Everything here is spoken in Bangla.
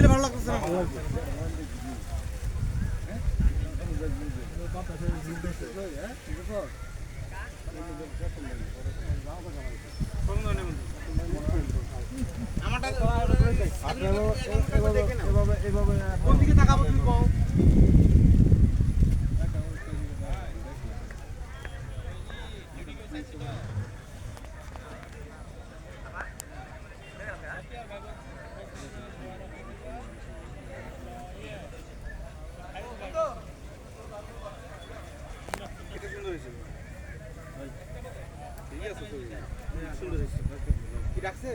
ভালো লাগতেছে না। কোন দিকে তাকাবো তুমি কও? ঠিক আছে, সুন্দর হয়েছে। কি রাখছে?